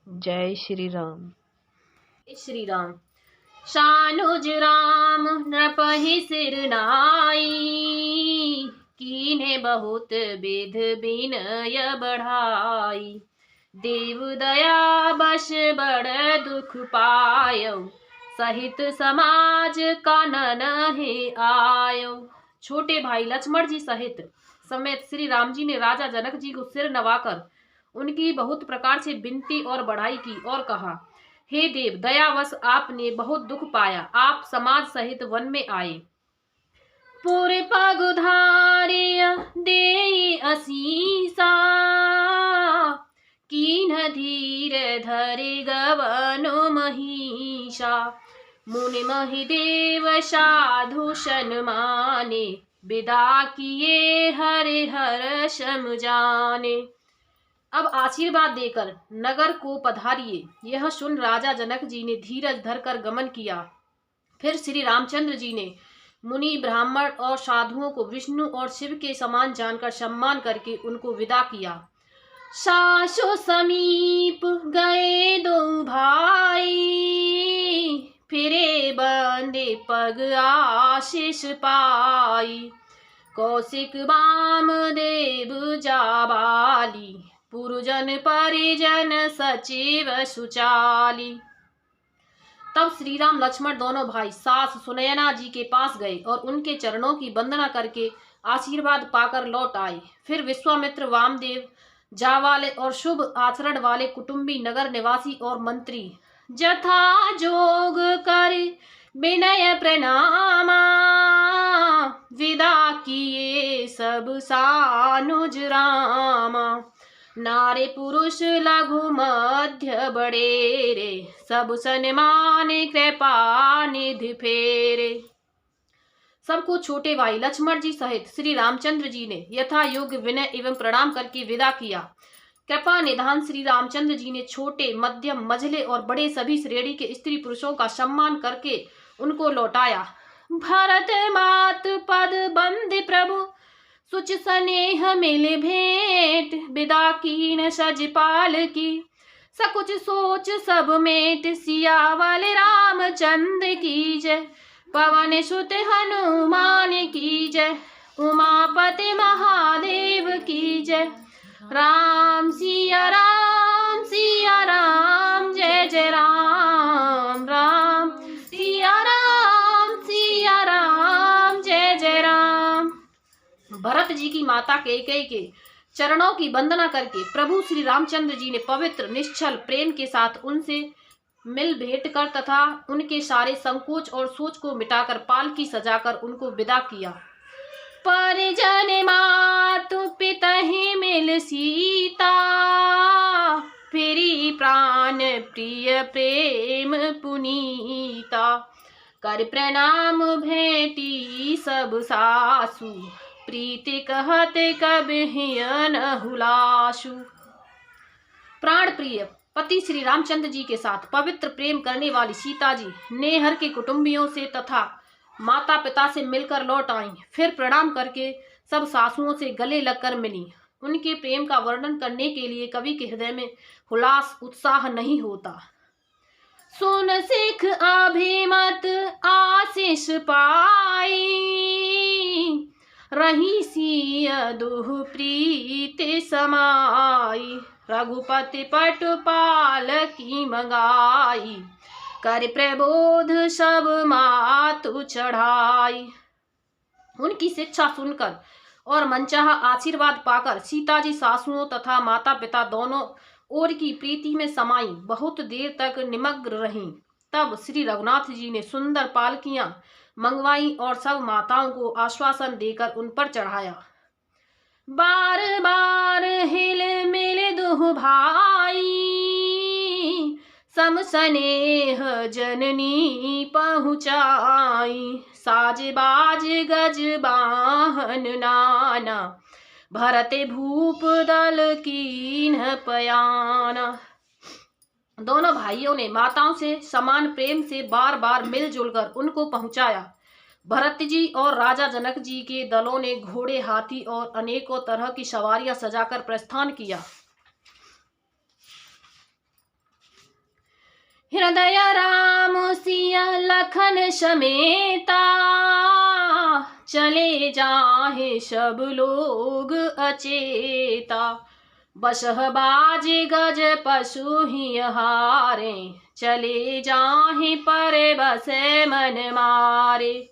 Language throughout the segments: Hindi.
जय श्री राम। श्री राम। शानुज राम नृपहि सिर नाई, कीन्हे बहुत विध विनय बढ़ाई। देव दया बश बड़ दुख पायो, सहित समाज कानन हे आयो। छोटे भाई लक्ष्मण जी सहित समेत श्री राम जी ने राजा जनक जी को सिर नवाकर उनकी बहुत प्रकार से विनती और बढ़ाई की और कहा, हे देव, दयावश आपने बहुत दुख पाया, आप समाज सहित वन में आए। पूरे पगुधारिय देई असीसा, कीन्ह धीर धरि गवनु महिषा। मुनि महिदेव साधु सन्माने, विदा किए हरि हर्ष जाने। अब आशीर्वाद देकर नगर को पधारिए। यह सुन राजा जनक जी ने धीरज धरकर गमन किया। फिर श्री रामचंद्र जी ने मुनि ब्राह्मण और साधुओं को विष्णु और शिव के समान जानकर सम्मान करके उनको विदा किया। सासु समीप गए दो भाई, फिरे बंदे पग आशीष पाई। कौशिक वामदेव जाबाली, पुरजन परिजन सचिव सुचाली। तब श्री राम लक्ष्मण दोनों भाई सास सुनयना जी के पास गए और उनके चरणों की वंदना करके आशीर्वाद पाकर लौट आए। फिर विश्वामित्र, वामदेव, जावाले और शुभ आचरण वाले कुटुंबी, नगर निवासी और मंत्री जथा जोग कर विनय प्रणामा, विदा किए सब सानुज रामा। नारे पुरुष लघु मध्य बड़ेरे, सब सन्मान कृपा निधि फेरे। सबको छोटे भाई लक्ष्मण जी सहित श्री रामचंद्र जी ने यथा योग्य विनय एवं प्रणाम करके विदा किया। कृपा निधान श्री रामचंद्र जी ने छोटे, मध्यम, मझले और बड़े सभी श्रेणी के स्त्री पुरुषों का सम्मान करके उनको लौटाया। भरत मात पद बंद प्रभु, सुच स्नेह मिल भेंट। विदा कीन सजपाल की, सकुच सोच सब मेट। सियावल रामचंद्र की जय, पवन सुत हनुमान की जय। उमापति महादेव की जय। राम सिया राम, सिया राम, जय जय राम। राम सिया राम, सिया राम, जय जय राम। भरत जी की माता कैकेयी के चरणों की वंदना करके प्रभु श्री रामचंद्र जी ने पवित्र निश्चल प्रेम के साथ उनसे मिल भेंट कर तथा उनके सारे संकोच और सोच को मिटाकर पालकी सजाकर उनको विदा किया। परिजन मातु पितहि मिल सीता, फिरी प्राण प्रिय प्रेम पुनीता। कर प्रणाम भेंटी सब सासु, प्रीति कहत कबहिं न हुलासु। प्राण प्रिय पति श्री रामचंद्र जी के साथ पवित्र प्रेम करने वाली सीता जी नेहर के कुटुंबियों से तथा माता पिता से मिलकर लौट आई। फिर प्रणाम करके सब सासुओं से गले लगकर मिली। उनके प्रेम का वर्णन करने के लिए कवि के हृदय में हुलास उत्साह नहीं होता। सुन सिख अभिमत आशीष पाई, रही सिय दुह प्रीति समाई। रघुपति पटुपाल की मंगाई, कर प्रबोध सब मातु चढ़ाई। उनकी शिक्षा सुनकर और मनचाहा आशीर्वाद पाकर सीता जी सासुओं तथा माता पिता दोनों ओर की प्रीति में समाई बहुत देर तक निमग्न रहीं। तब श्री रघुनाथ जी ने सुंदर पालकियां मंगवाई और सब माताओं को आश्वासन देकर उन पर चढ़ाया। बार बार हिल मिल दुह भाई, सम स्नेह जननी पहुँचाई। साज बाज गज बाहन नाना, भरते भूप दल कीन्ह पयाना। दोनों भाइयों ने माताओं से समान प्रेम से बार बार मिलजुल कर उनको पहुंचाया। भरत जी और राजा जनक जी के दलों ने घोड़े, हाथी और अनेकों तरह की सवारियां सजाकर प्रस्थान किया। हृदय राम सिया लखन समेता, चले जाहे सब लोग अचेता। बसह बाज गज पशु ही हारे, चले जाहे पर बसे मन मारे।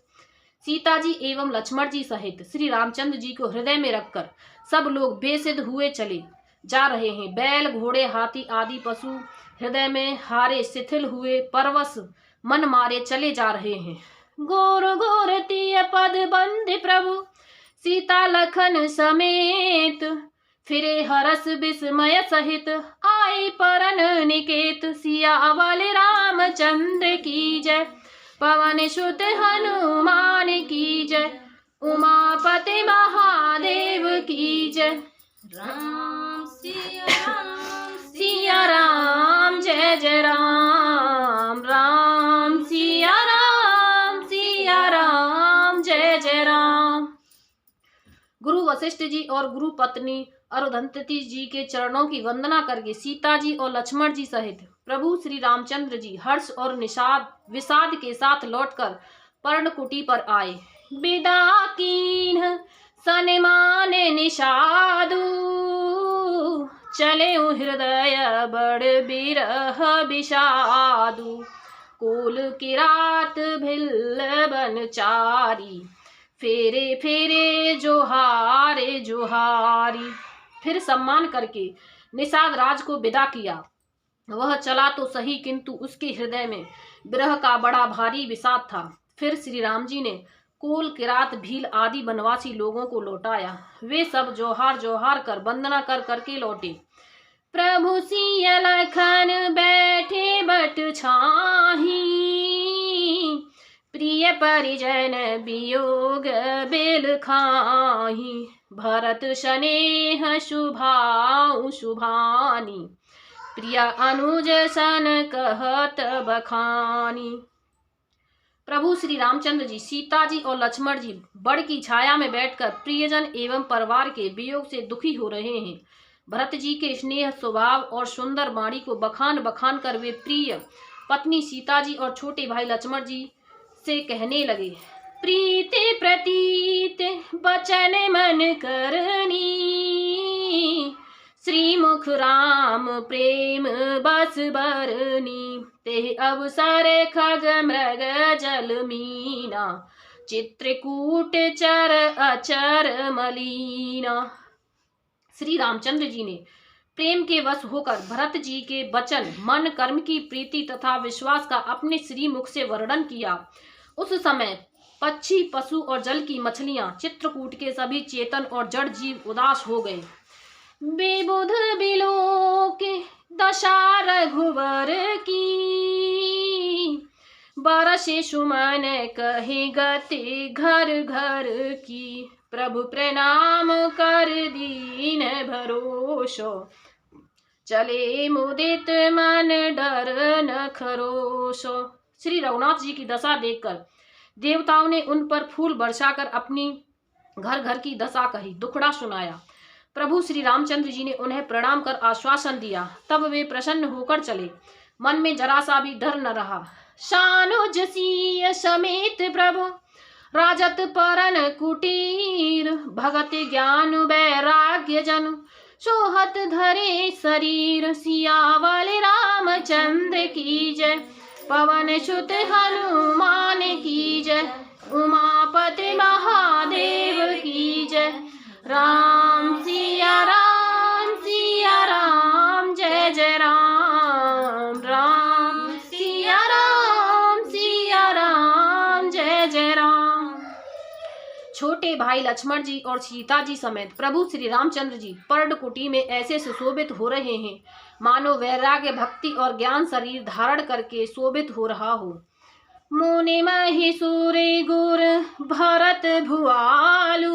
सीता जी एवं लक्ष्मण जी सहित श्री रामचंद्र जी को हृदय में रखकर सब लोग बेसिद्ध हुए चले जा रहे हैं। बैल घोड़े हाथी आदि पशु हृदय में हारे शिथिल हुए परवश मन मारे चले जा रहे हैं। गोर गोर तिय पद बंद प्रभु सीता लखन समेत, फिरे हरस विस्मय सहित आए परन निकेत। सियावल रामचंद्र की जय, पवन सुत हनुमान की जय, उमापति महादेव की जय। राम सिया राम जय जय राम, राम सिया राम जय जय राम। गुरु वशिष्ठ जी और गुरु पत्नी अरुंधति जी के चरणों की वंदना करके सीता जी और लक्ष्मण जी सहित प्रभु श्री रामचंद्र जी हर्ष और विषाद के साथ लौटकर पर्णकुटी पर आए। विदा कीन्ह सन्मान निषादु, चले हृदय बड़ बिरह विषादु। कुल किरात भिल्ल बनचारी, फेरे फेरे जोहारे जोहारी। फिर सम्मान करके निषाद राज को विदा किया। वह चला तो सही, किंतु उसके हृदय में विरह का बड़ा भारी विषाद था। फिर श्री राम जी ने कोल किरात भील आदि वनवासी लोगों को लौटाया। वे सब जोहार जोहार कर वंदना कर करके लौटे। प्रभु सिया लखन बैठे बट छाही, प्रिय परिजन वियोग बेल खाही। भरत स्नेह शुभाऊ शुभानी, प्रिय अनुज सन कहत बखानी। प्रभु श्री रामचंद्र जी सीता जी और लक्ष्मण जी बड़ की छाया में बैठकर प्रियजन एवं परिवार के वियोग से दुखी हो रहे हैं। भरत जी के स्नेह स्वभाव और सुंदर वाणी को बखान बखान कर वे प्रिय पत्नी सीता जी और छोटे भाई लक्ष्मण जी से कहने लगे। प्रीति प्रतीत बचन मन करनी, श्रीमुख राम प्रेम बस बरनी। ते अवसर खग मृग जल मीना, चित्रकूट चर अचर मलीना। श्री रामचंद्र जी ने प्रेम के वश होकर भरत जी के वचन मन कर्म की प्रीति तथा विश्वास का अपने श्रीमुख से वर्णन किया। उस समय पक्षी पशु और जल की मछलियां, चित्रकूट के सभी चेतन और जड़ जीव उदास हो गए। बेबुध बिलोक दशा रघुवर की, बरसे सुमन कहे गति घर घर की। प्रभु प्रणाम कर दीन भरोसो, चले मुदित मन डर न खरोसो। श्री रघुनाथ जी की दशा देखकर देवताओं ने उन पर फूल बरसाकर अपनी घर घर की दशा कही, दुखड़ा सुनाया। प्रभु श्री रामचंद्र जी ने उन्हें प्रणाम कर आश्वासन दिया। तब वे प्रसन्न होकर चले। मन में जरा सा भी डर न रहा। शानुज सिय समेत प्रभु राजत परन कुटीर, भगत ज्ञान वैराग्य जन सोहत धरे शरीर। सियावल रामचंद्र की जय, पवन सुत हनुमान की जय, उमापति महादेव की जय। राम सिया राम जय जय राम, राम सिया राम जय जय राम। छोटे भाई लक्ष्मण जी और सीता जी समेत प्रभु श्री रामचंद्र जी पर्णकुटी में ऐसे सुशोभित हो रहे हैं मानो वैराग्य भक्ति और ज्ञान शरीर धारण करके शोभित हो रहा हो। मुनि महीसुर गुर भरत भुआलू,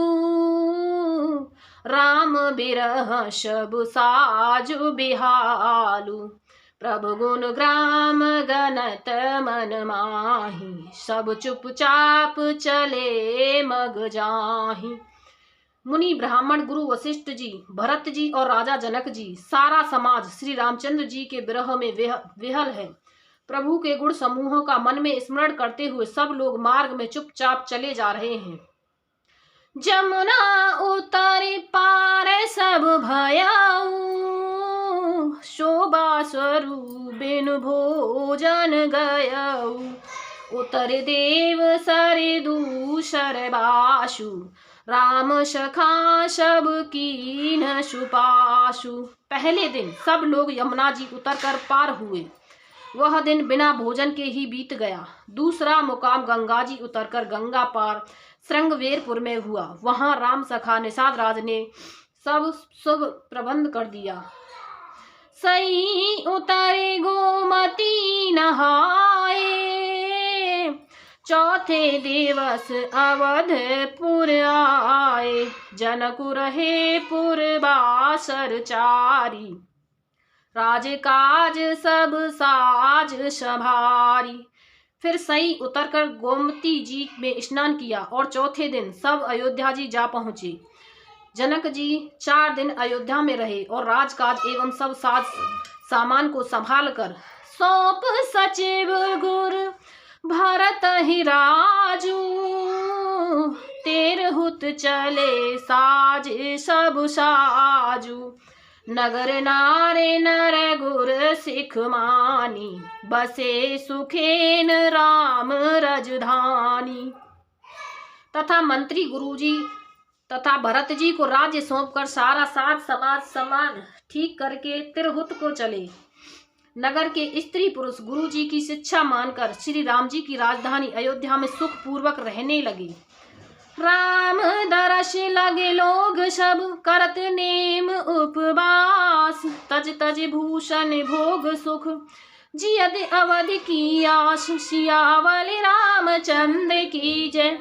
राम बिरह सब साजु बिहालू। प्रभु गुण ग्राम गनत मन माही, सब चुपचाप चले मग जाही। मुनि ब्राह्मण गुरु वशिष्ठ जी, भरत जी और राजा जनक जी, सारा समाज श्री रामचंद्र जी के विरह में विहल है। प्रभु के गुण समूहों का मन में स्मरण करते हुए सब लोग मार्ग में चुपचाप चले जा रहे हैं। जमुना उतारे पार सब भयाऊ, शोभा स्वरूप बिनु भोजन गयऊ। उतर देव सरे दूसर बाशु, राम सखा सब कीन सुपाशु। पहले दिन सब लोग यमुना जी उतरकर पार हुए। वह दिन बिना भोजन के ही बीत गया। दूसरा मुकाम गंगा जी उतरकर गंगा पार श्रृंगवेरपुर में हुआ। वहां राम सखा निषाद राज ने सब शुभ प्रबंध कर दिया। सई उतरे गोमती नहाए, चौथे दिवस अवधपुर आए। जनकु रहे पुरवासर चारी, राजकाज सब साज संभारी। फिर सई उतरकर गोमती जी में स्नान किया और चौथे दिन सब अयोध्या जी जा पहुंचे। जनक जी 4 दिन अयोध्या में रहे और राजकाज एवं सब साज सामान को संभाल कर सौंप सचिव गुर भरत ही राजू। तेरहुत चले साज सब साजू, नगर नारे नर गुर सिख मानी। बसे सुखेन राम रजधानी। तथा मंत्री गुरुजी तथा भरत जी को राज्य सौंपकर सारा साज समाज सामान ठीक करके तिरहुत को चले। नगर के स्त्री पुरुष गुरु जी की शिक्षा मानकर श्री राम जी की राजधानी अयोध्या में सुख पूर्वक रहने लगे। राम दरस लगे लोग सब करत नेम उपवास। तज तज भूषण भोग सुख जियद अवधि की आस। सियावल रामचंद्र की जय,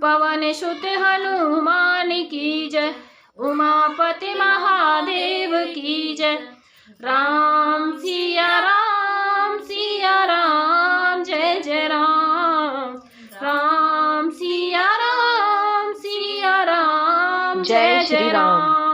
पवन सुत हनुमान की जय। उमापति महादेव की जय। राम सिया राम जय जय राम। राम सिया राम जय जय राम।